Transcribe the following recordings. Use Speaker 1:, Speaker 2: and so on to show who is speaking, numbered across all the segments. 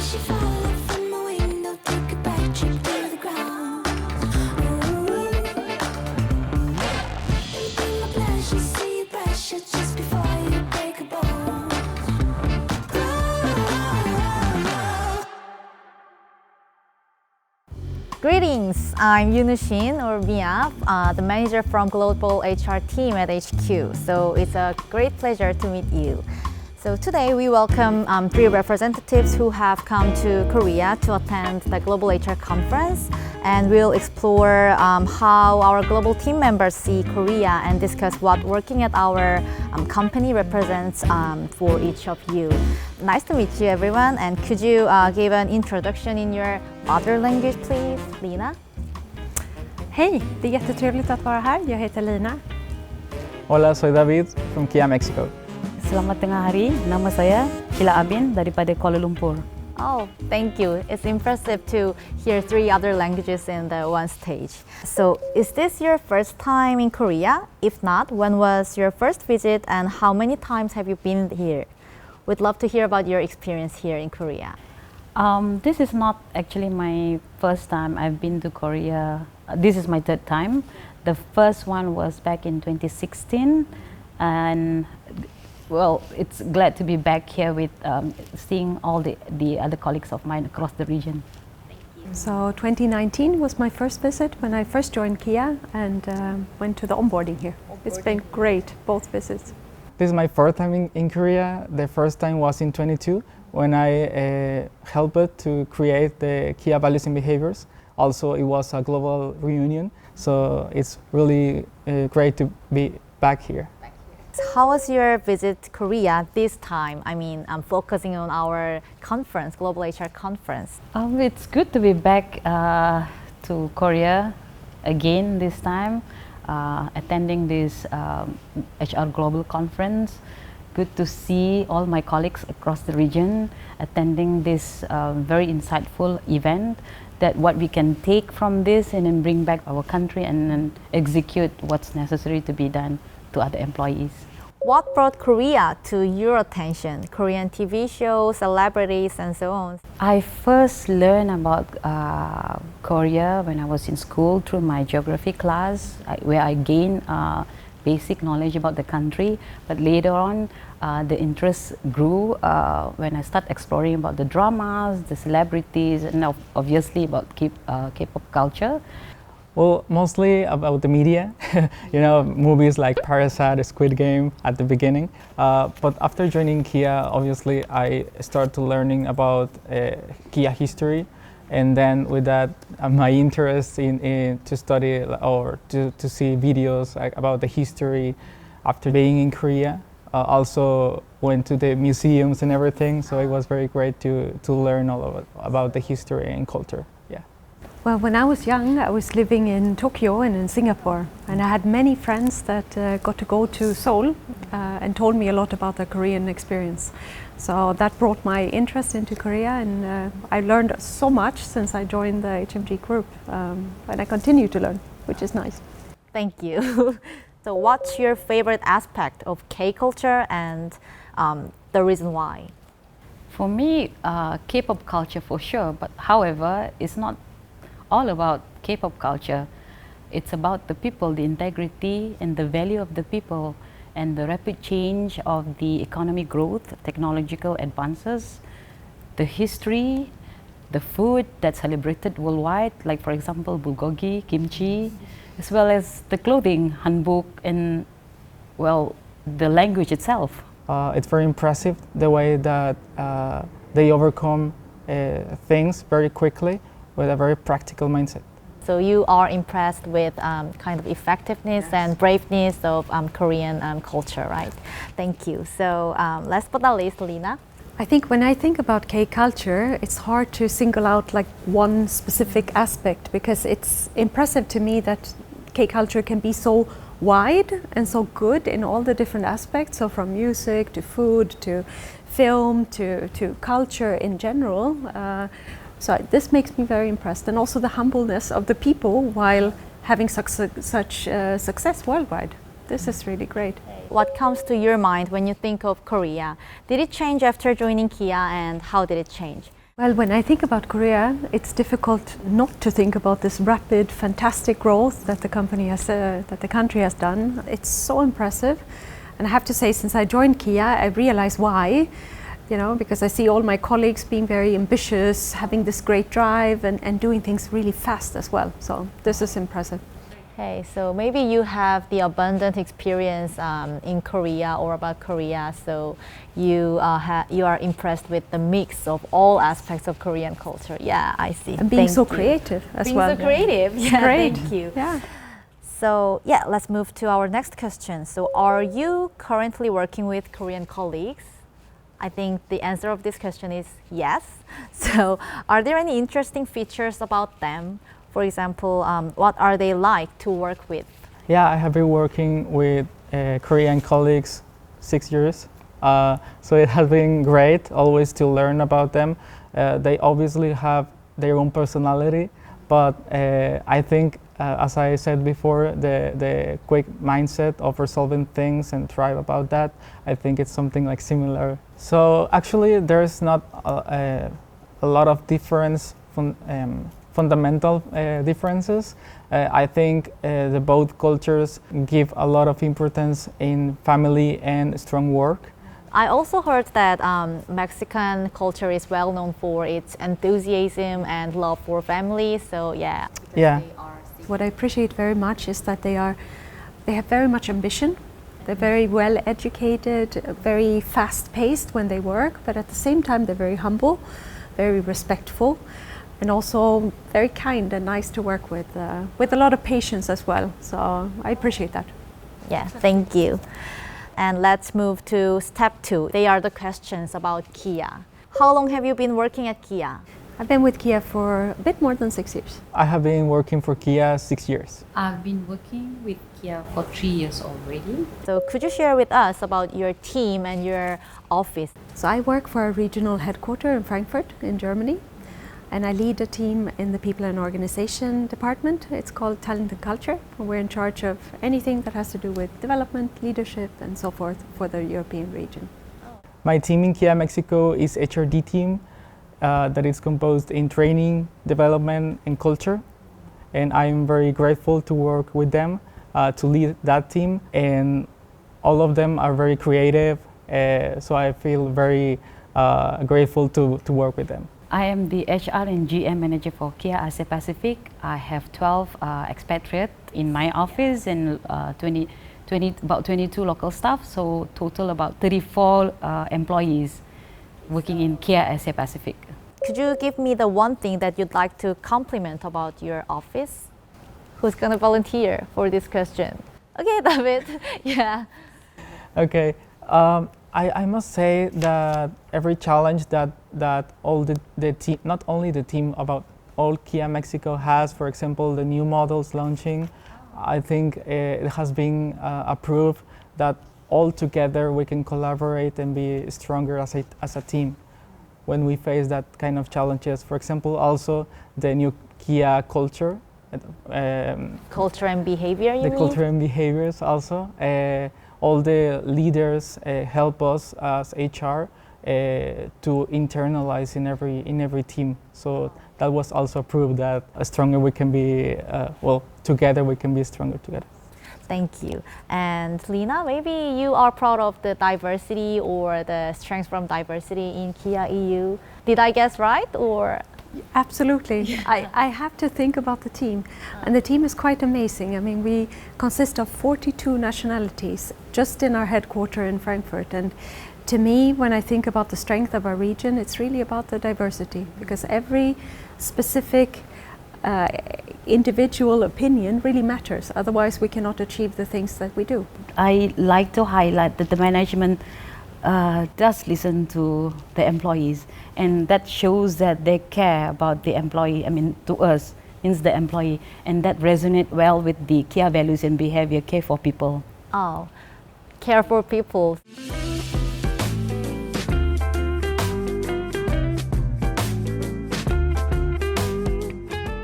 Speaker 1: she falling from a window, take a back trip to the ground. Ooh. It'll be my pleasure, see you brush it just before you break a bone.
Speaker 2: Greetings, I'm 𝙢𝙤𝙫𝙚 or Mia, the manager from Global HR team at HQ. So it's a great pleasure to meet you. So today we welcome three representatives who have come to Korea to attend the Global HR conference, and we'll explore how our global team members see Korea and discuss what working at our company represents for each of you. Nice to meet you, everyone, and could you give an introduction in your mother language, please, Lina?
Speaker 3: Hej, det är jättetrevligt att vara här. Jag heter Lina.
Speaker 4: Hola, soy David from Kia, Mexico.
Speaker 5: Selamat tengah hari, nama saya 𝙢𝙤𝙫𝙚𝙣 daripada Kuala Lumpur.
Speaker 2: Oh, thank you. It's impressive to hear three other languages in the one stage. So, is this your first time in Korea? If not, when was your first visit and how many times have you been here? We'd love to hear about your experience here in Korea.
Speaker 5: This is not actually my first time I've been to Korea. This is my third time. The first one was back in 2016, and well, it's glad to be back here with seeing all the other colleagues of mine across the region.
Speaker 3: So 2019 was my first visit when I first joined Kia and went to the onboarding here. It's been great, both visits.
Speaker 4: This is my fourth time in Korea. The first time was in 22 when I helped to create the Kia values and behaviors. Also, it was a global reunion, so it's really great to be back here.
Speaker 2: How was your visit to Korea this time? I mean, I'm focusing on our conference, Global HR conference.
Speaker 5: It's good to be back to Korea again this time, attending this HR Global Conference. Good to see all my colleagues across the region attending this very insightful event, that what we can take from this and then bring back our country and execute what's necessary to be done to other employees.
Speaker 2: What brought Korea to your attention? Korean TV shows, celebrities, and so on.
Speaker 5: I first learned about Korea when I was in school through my geography class, where I gained basic knowledge about the country. But later on, the interest grew when I started exploring about the dramas, the celebrities, and obviously about K-pop culture.
Speaker 4: Well, mostly about the media, you know, movies like Parasite, Squid Game at the beginning. But after joining Kia, obviously I started learning about Kia history, and then with that, my interest in to study or to see videos about the history after being in Korea. Also went to the museums and everything, so it was very great to learn all about the history and culture.
Speaker 3: Well, when I was young, I was living in Tokyo and in Singapore, and I had many friends that got to go to Seoul and told me a lot about the Korean experience. So that brought my interest into Korea, and I learned so much since I joined the HMG group, and I continue to learn, which is nice.
Speaker 2: Thank you. So what's your favorite aspect of K-culture and the reason why?
Speaker 5: For me, K-pop culture for sure, but however, it's not all about K-pop culture. It's about the people, the integrity and the value of the people, and the rapid change of the economic growth, technological advances, the history, the food that's celebrated worldwide, like for example bulgogi, kimchi, as well as the clothing, hanbok, and well, the language itself.
Speaker 4: It's very impressive the way that they overcome things very quickly with a very practical mindset.
Speaker 2: So you are impressed with kind of effectiveness and braveness of Korean culture, right? Thank you. So last but not least, Lina.
Speaker 3: I think when I think about K-culture, it's hard to single out like one specific aspect, because it's impressive to me that K-culture can be so wide and so good in all the different aspects, so from music to food to film to culture in general. So this makes me very impressed, and also the humbleness of the people while having such success worldwide. This is really great.
Speaker 2: What comes to your mind when you think of Korea? Did it change after joining Kia, and how did it change?
Speaker 3: Well, when I think about Korea, it's difficult not to think about this rapid, fantastic growth that the country has done. It's so impressive, and I have to say, since I joined Kia, I realized why. Because I see all my colleagues being very ambitious, having this great drive, and doing things really fast as well. So this is impressive.
Speaker 2: Hey, so maybe you have the abundant experience in Korea or about Korea, so you are impressed with the mix of all aspects of Korean culture. Yeah, I see.
Speaker 3: And being
Speaker 2: Thank
Speaker 3: so
Speaker 2: you.
Speaker 3: creative as
Speaker 2: Being
Speaker 3: well.
Speaker 2: so creative. Yeah,
Speaker 3: Great.
Speaker 2: thank you.
Speaker 3: Yeah.
Speaker 2: So yeah, let's move to our next question. So are you currently working with Korean colleagues? I think the answer of this question is yes. So are there any interesting features about them? For example, what are they like to work with?
Speaker 4: Yeah, I have been working with Korean colleagues 6 years. So it has been great always to learn about them. They obviously have their own personality, but I think, as I said before, the quick mindset of resolving things and thrive about that, I think it's something like similar. So actually there's not a lot of difference from fundamental differences. I think the both cultures give a lot of importance in family and strong work.
Speaker 2: I also heard that Mexican culture is well known for its enthusiasm and love for family. So yeah.
Speaker 4: Yeah.
Speaker 3: What I appreciate very much is that they have very much ambition. They're very well educated, very fast paced when they work, but at the same time they're very humble, very respectful, and also very kind and nice to work with a lot of patience as well. So I appreciate that.
Speaker 2: Yeah, thank you. And let's move to step 2. They are the questions about Kia. How long have you been working at Kia?
Speaker 3: I've been with Kia for a bit more than 6 years.
Speaker 4: I have been working for Kia 6 years.
Speaker 5: I've been working with Kia for 3 years already.
Speaker 2: So could you share with us about your team and your office?
Speaker 3: So I work for a regional headquarters in Frankfurt in Germany, and I lead a team in the People and Organization department. It's called Talent and Culture. We're in charge of anything that has to do with development, leadership, and so forth for the European region.
Speaker 4: My team in Kia Mexico is HRD team that is composed in training, development, and culture. And I'm very grateful to work with them, to lead that team. And all of them are very creative, so I feel very grateful to work with them.
Speaker 5: I am the HR and GM manager for Kia Asia Pacific. I have 12 expatriates in my office and about 22 local staff, so total about 34 employees working in Kia Asia Pacific.
Speaker 2: Could you give me the one thing that you'd like to compliment about your office? Who's going to volunteer for this question? Okay, David. Yeah.
Speaker 4: Okay. I must say that every challenge that all the team, not only the team, about all Kia Mexico has, for example, the new models launching, I think it has been approved that all together we can collaborate and be stronger as a team when we face that kind of challenges. For example, also the new Kia culture.
Speaker 2: Culture and behavior, you
Speaker 4: the
Speaker 2: mean?
Speaker 4: culture and behaviors also. All the leaders help us as HR to internalize in every team. So that was also proof that stronger we can be. Together we can be stronger together.
Speaker 2: Thank you. And Lina, maybe you are proud of the diversity or the strength from diversity in Kia EU. Did I guess right, or?
Speaker 3: Absolutely. I have to think about the team, and the team is quite amazing. I mean, we consist of 42 nationalities just in our headquarters in Frankfurt, and to me, when I think about the strength of our region, it's really about the diversity, because every specific individual opinion really matters. Otherwise, we cannot achieve the things that we do.
Speaker 5: I like to highlight that the management does listen to the employees, and that shows that they care about the employee, to us, means the employee, and that resonates well with the Kia values and behavior, care for people.
Speaker 2: Oh, care for people.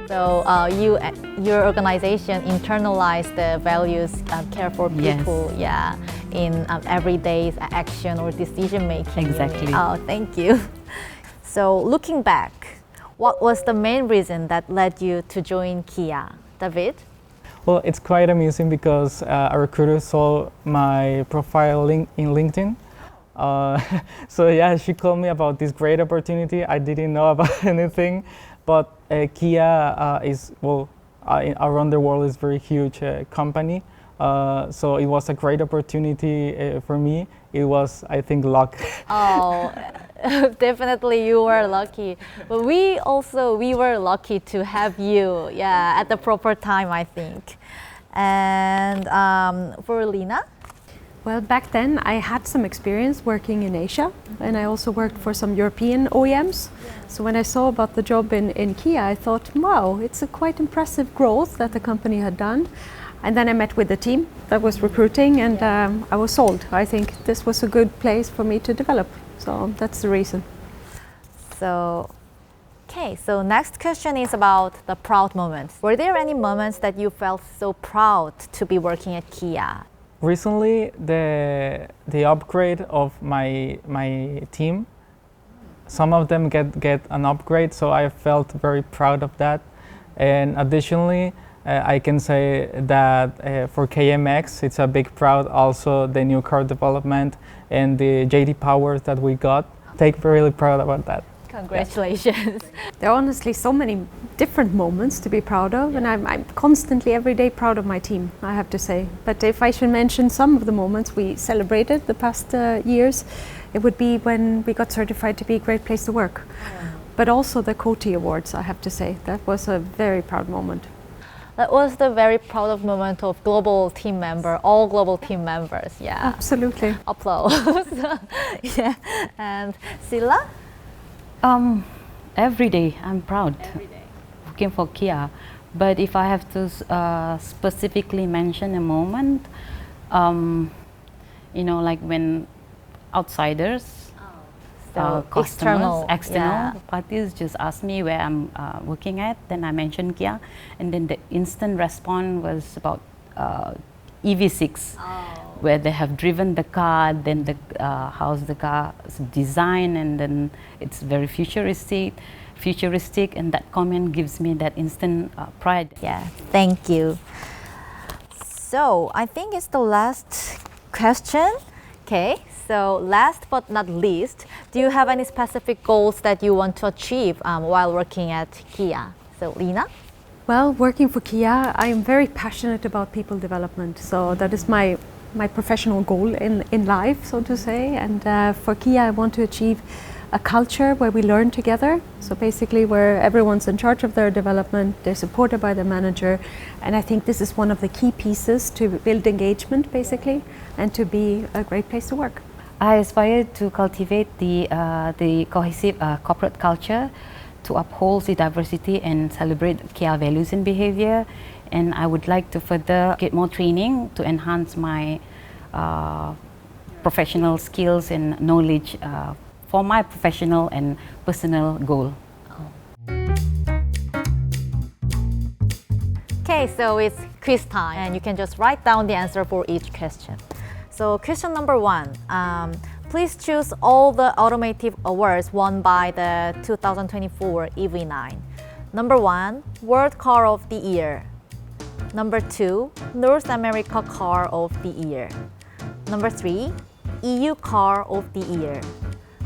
Speaker 2: So your organization internalized the values, care for people,
Speaker 5: Yes.
Speaker 2: in everyday action or decision making.
Speaker 5: Exactly.
Speaker 2: Oh, thank you. So looking back, what was the main reason that led you to join Kia? David?
Speaker 4: Well, it's quite amusing because a recruiter saw my profile in LinkedIn. So yeah, she called me about this great opportunity. I didn't know about anything, but Kia is, well, around the world is very huge company. So it was a great opportunity for me. It was, I think, luck.
Speaker 2: Oh, definitely you were lucky. But we were lucky to have you, yeah, at the proper time, I think. And for Lina?
Speaker 3: Well, back then I had some experience working in Asia, and I also worked for some European OEMs. So when I saw about the job in Kia, I thought, wow, it's a quite impressive growth that the company had done. And then I met with the team that was recruiting, and I was sold. I think this was a good place for me to develop. So that's the reason.
Speaker 2: So, okay, so next question is about the proud moments. Were there any moments that you felt so proud to be working at Kia?
Speaker 4: Recently, the upgrade of my team, some of them get an upgrade, so I felt very proud of that. And additionally, I can say that for KMX, it's a big proud also the new car development and the JD Powers that we got. Really proud about that.
Speaker 2: Congratulations.
Speaker 3: There are honestly so many different moments to be proud of, and I'm constantly every day proud of my team, I have to say. But if I should mention some of the moments we celebrated the past years, it would be when we got certified to be a great place to work. But also the COTI Awards, I have to say. That was a very proud moment.
Speaker 2: That was the very proud of moment of global team member, all global team members, yeah.
Speaker 3: Absolutely.
Speaker 2: Applause. Yeah. And Sila?
Speaker 5: Every day I'm proud working for Kia, but if I have to specifically mention a moment, like when outsiders, customers, external parties just ask me where I'm working at, then I mention Kia, and then the instant response was about EV6. Where they have driven the car, then how's the car's design, and then it's very futuristic, and that comment gives me that instant pride.
Speaker 2: Yeah, thank you. So I think it's the last question. Okay, so last but not least, do you have any specific goals that you want to achieve while working at Kia? So Lina?
Speaker 3: Well, working for Kia, I am very passionate about people development. So that is my professional goal in life, so to say. And for Kia, I want to achieve a culture where we learn together. So basically where everyone's in charge of their development, they're supported by the manager. And I think this is one of the key pieces to build engagement, basically, and to be a great place to work.
Speaker 5: I aspire to cultivate the cohesive corporate culture to uphold the diversity and celebrate Kia values and behavior. And I would like to further get more training to enhance my professional skills and knowledge for my professional and personal goal.
Speaker 2: Okay, so it's quiz time, and you can just write down the answer for each question. So question number 1, please choose all the automotive awards won by the 2024 EV9. Number 1, World Car of the Year. Number 2, North America Car of the Year. Number 3, EU Car of the Year.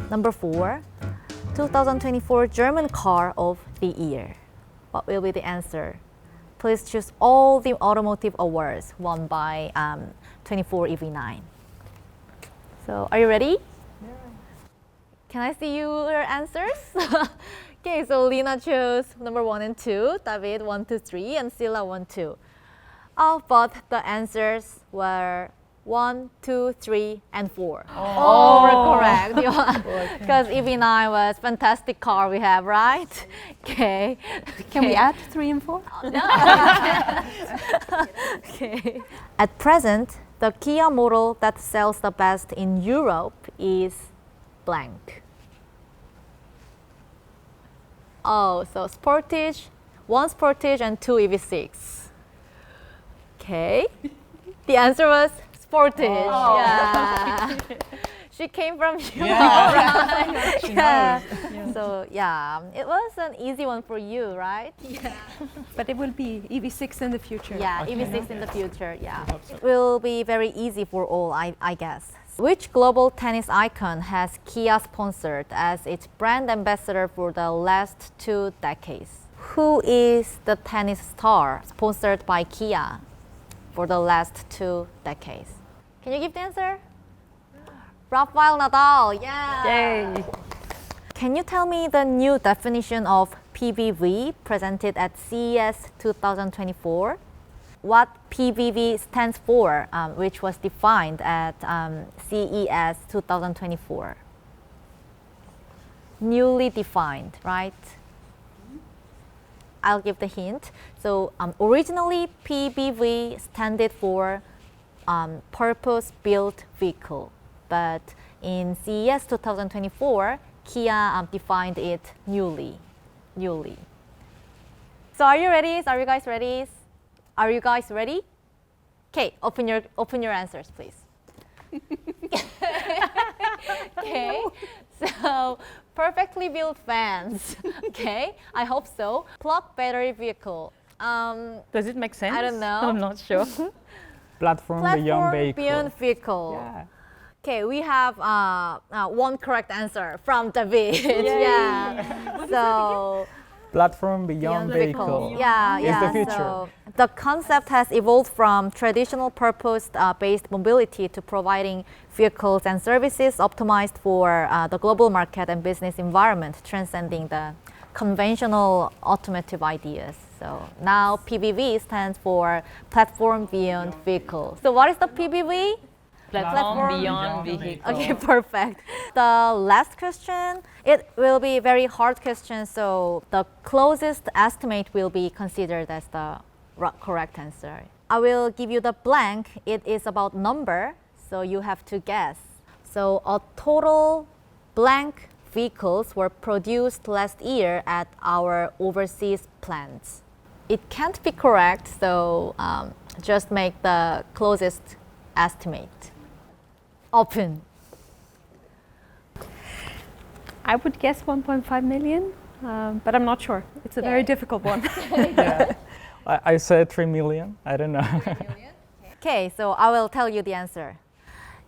Speaker 2: Number 4, 2024 German Car of the Year. What will be the answer? Please choose all the automotive awards won by 24 EV9. So, are you ready? Yeah. Can I see your answers? Okay, so Lina chose number 1 and 2, David 1, 2, 3, and Sila 1, 2. Oh, but the answers were 1, 2, 3, and 4. All were correct. Because EV9 was fantastic car we have, right? Okay.
Speaker 3: Can we add 3 and 4?
Speaker 2: No. Okay. At present, the Kia model that sells the best in Europe is blank. Oh, so Sportage, 1 Sportage and 2 EV6. Okay. The answer was Sportage. Yeah. She came from Europe.
Speaker 4: Yeah.
Speaker 2: Yeah. So yeah, it was an easy one for you, right?
Speaker 3: But it will be EV6 in the future.
Speaker 2: Yeah, EV6 in the future, yeah. It will be very easy for all, I guess. Which global tennis icon has Kia sponsored as its brand ambassador for the last 2 decades? Who is the tennis star sponsored by Kia for the last 2 decades? Can you give the answer? Rafael Nadal, yeah.
Speaker 5: Yay!
Speaker 2: Can you tell me the new definition of PVV presented at CES 2024? What PVV stands for, which was defined at CES 2024? Newly defined, right? I'll give the hint. So originally PBV standed for purpose-built vehicle, but in CES 2024, Kia defined it newly. So are you ready? Are you guys ready? Are you guys ready? Okay, open your answers, please. Okay, so perfectly built fans. Okay, I hope so. Plug battery vehicle.
Speaker 5: Does it make sense?
Speaker 2: I don't know.
Speaker 5: I'm not sure.
Speaker 4: Platform beyond vehicle.
Speaker 2: beyond vehicle.
Speaker 4: Yeah.
Speaker 2: Okay, we have one correct answer from David. Yeah. So
Speaker 4: Platform beyond vehicle.
Speaker 2: Yeah,
Speaker 4: is the future.
Speaker 2: So the concept has evolved from traditional purpose-based mobility to providing vehicles and services optimized for the global market and business environment, transcending the conventional automotive ideas. So now PBV stands for Platform Beyond Vehicle. So what is the PBV?
Speaker 5: Platform beyond vehicle.
Speaker 2: Okay, perfect. The last question, it will be a very hard question, so the closest estimate will be considered as the correct answer. I will give you the blank. It is about number, so you have to guess. So a total blank vehicles were produced last year at our overseas plants. It can't be correct, so just make the closest estimate. Open.
Speaker 3: I would guess 1.5 million, but I'm not sure. It's a very difficult one.
Speaker 4: Yeah. I said 3 million. I don't know.
Speaker 2: Okay, so I will tell you the answer.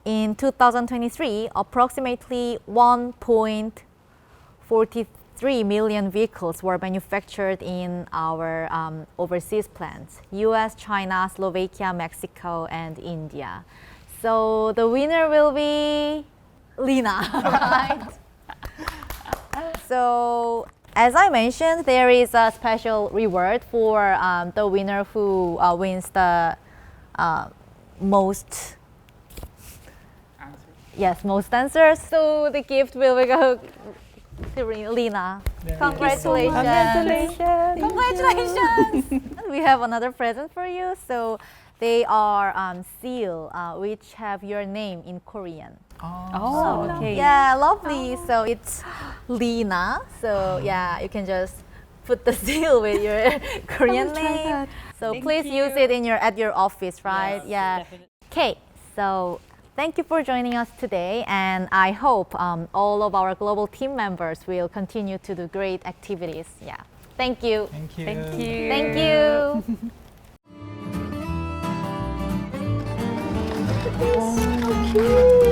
Speaker 2: In 2023, approximately 1.43 million vehicles were manufactured in our overseas plants: US, China, Slovakia, Mexico, and India. So the winner will be Lina, right? So as I mentioned, there is a special reward for the winner who wins the most answers. So the gift will go to Lina. Congratulations! Congratulations! We have another present for you. So they are seal, which have your name in Korean.
Speaker 5: Oh, okay.
Speaker 2: Yeah, lovely. So it's Lina. So yeah, you can just put the seal with your Korean name. So please use it in at your office, right? Yeah. Okay. So thank you for joining us today, and I hope all of our global team members will continue to do great activities. Yeah. Thank you.
Speaker 4: Thank you.
Speaker 5: Thank you.
Speaker 2: Thank you.
Speaker 3: So cute.